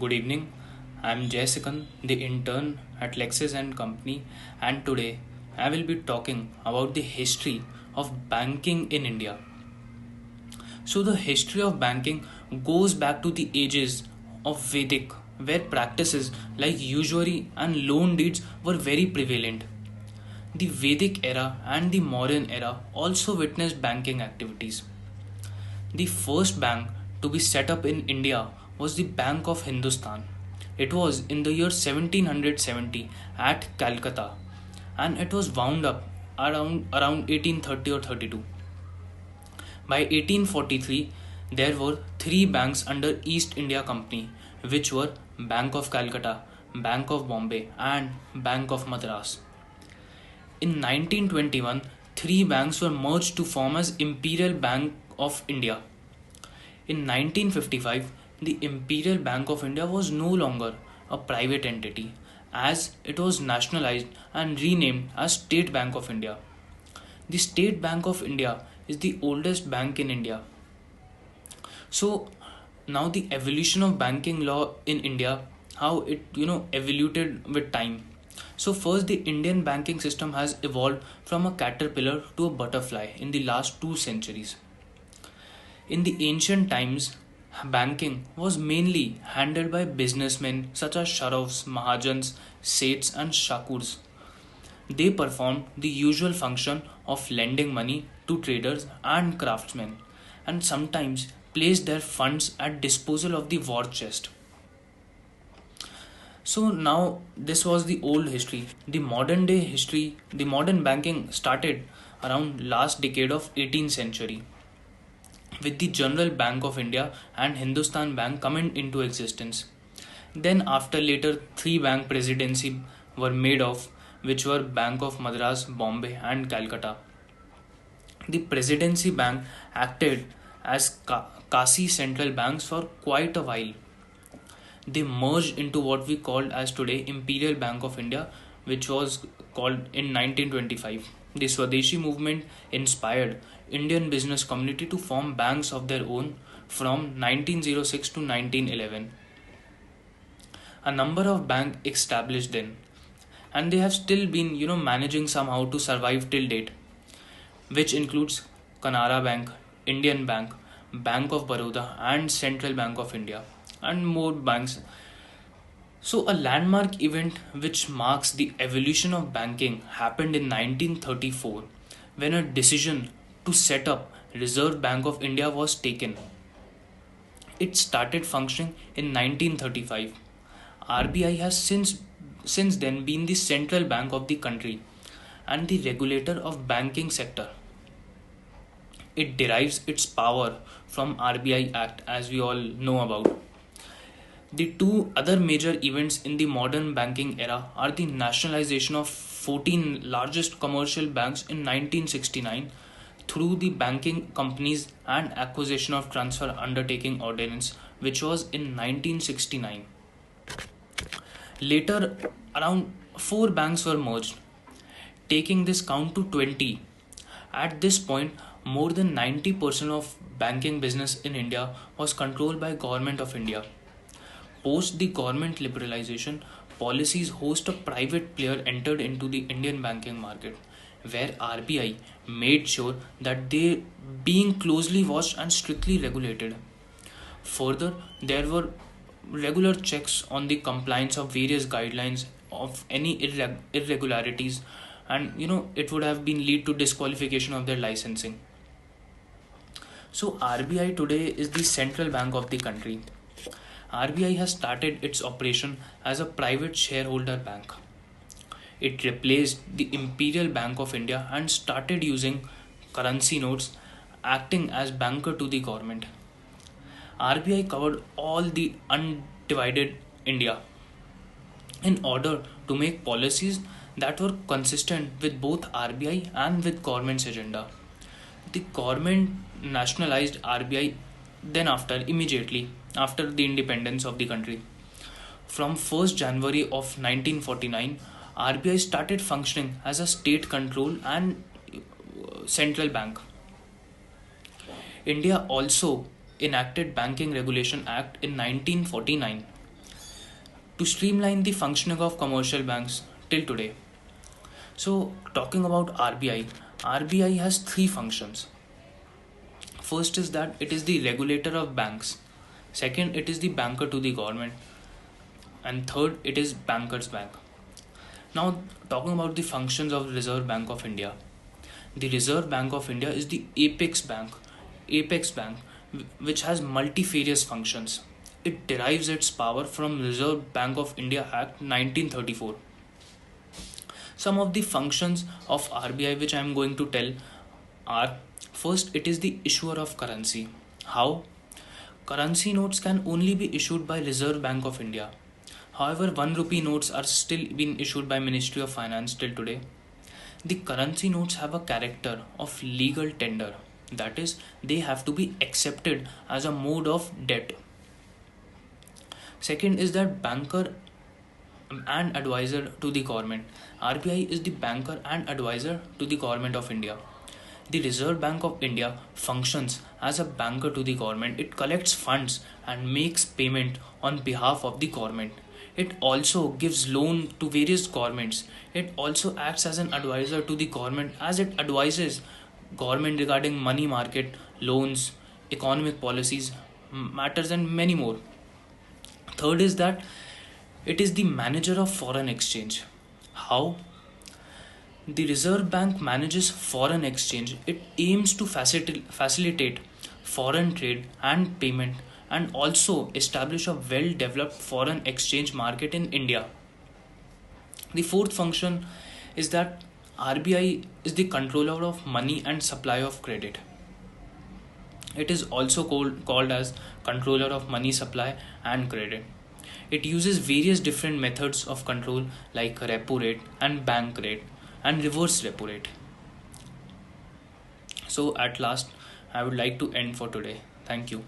Good evening. I'm Jessican, the intern at Lexis and Company, and today I will be talking about the history of banking in India. So the history of banking goes back to the ages of Vedic, where practices like usury and loan deeds were very prevalent. The Vedic era and the modern era also witnessed banking activities. The first bank to be set up in India was the Bank of Hindustan. It was in the year 1770 at Calcutta, and it was wound up around 1830 or 32. By 1843, there were three banks under East India Company, which were Bank of Calcutta, Bank of Bombay, and Bank of Madras. In 1921, three banks were merged to form as Imperial Bank of India. In 1955, the Imperial Bank of India was no longer a private entity as it was nationalized and renamed as State Bank of India. The State Bank of India is the oldest bank in India. So now the evolution of banking law in India, how it evoluted with time. So first the Indian banking system has evolved from a caterpillar to a butterfly in the last 2 centuries. In the ancient times, banking was mainly handled by businessmen such as Sharovs, Mahajans, Seths, and Shakurs. They performed the usual function of lending money to traders and craftsmen, and sometimes placed their funds at disposal of the war chest. So now this was the old history. The modern day history, the modern banking started around last decade of 18th century with the General Bank of India and Hindustan Bank coming into existence. Then after later three bank presidency were made of which were Bank of Madras, Bombay and Calcutta. The Presidency Bank acted as Kasi central banks for quite a while. They merged into what we called as today Imperial Bank of India, which was called in 1925. The Swadeshi movement inspired Indian business community to form banks of their own from 1906 to 1911. A number of banks established then, and they have still been managing somehow to survive till date, which includes Canara Bank, Indian Bank, Bank of Baroda, and Central Bank of India, and more banks. So, a landmark event which marks the evolution of banking happened in 1934 when a decision to set up Reserve Bank of India was taken. It started functioning in 1935. RBI has since then been the central bank of the country and the regulator of banking sector. It derives its power from RBI Act as we all know about. The two other major events in the modern banking era are the nationalization of 14 largest commercial banks in 1969 through the Banking Companies and Acquisition of Transfer Undertaking Ordinance, which was in 1969. Later, around four banks were merged, taking this count to 20. At this point, more than 90% of banking business in India was controlled by Government of India. Post the government liberalization, policies host a private player entered into the Indian banking market, where RBI made sure that they being closely watched and strictly regulated. Further, there were regular checks on the compliance of various guidelines of any irregularities, and it would have been lead to disqualification of their licensing. So RBI today is the central bank of the country. RBI has started its operation as a private shareholder bank. It replaced the Imperial Bank of India and started using currency notes, acting as banker to the government. RBI covered all the undivided India in order to make policies that were consistent with both RBI and with government's agenda. The government nationalized RBI then after immediately after the independence of the country. From 1st January of 1949, RBI started functioning as a state control and central bank. India also enacted Banking Regulation Act in 1949. to streamline the functioning of commercial banks till today. So, talking about RBI, RBI has three functions. First is that it is the regulator of banks. Second, it is the banker to the government. And third, it is bankers bank. Now, talking about the functions of Reserve Bank of India. The Reserve Bank of India is the apex bank, which has multifarious functions. It derives its power from Reserve Bank of India Act 1934. Some of the functions of RBI which I am going to tell are: first, it is the issuer of currency. How? Currency notes can only be issued by Reserve Bank of India. However, 1 rupee notes are still being issued by Ministry of Finance till today. The currency notes have a character of legal tender. That is, they have to be accepted as a mode of debt. Second is that banker and advisor to the government. RBI is the banker and advisor to the government of India. The Reserve Bank of India functions as a banker to the government. It collects funds and makes payment on behalf of the government. It also gives loan to various governments. It also acts as an advisor to the government as it advises government regarding money market, loans, economic policies, matters and many more. Third is that it is the manager of foreign exchange. How? The Reserve Bank manages foreign exchange. It aims to facilitate foreign trade and payment and also establish a well developed foreign exchange market in India. The fourth function is that RBI is the controller of money and supply of credit. It is also called as controller of money supply and credit. It uses various different methods of control like repo rate and bank rate and reverse repo rate. So at last, I would like to end for today. Thank you.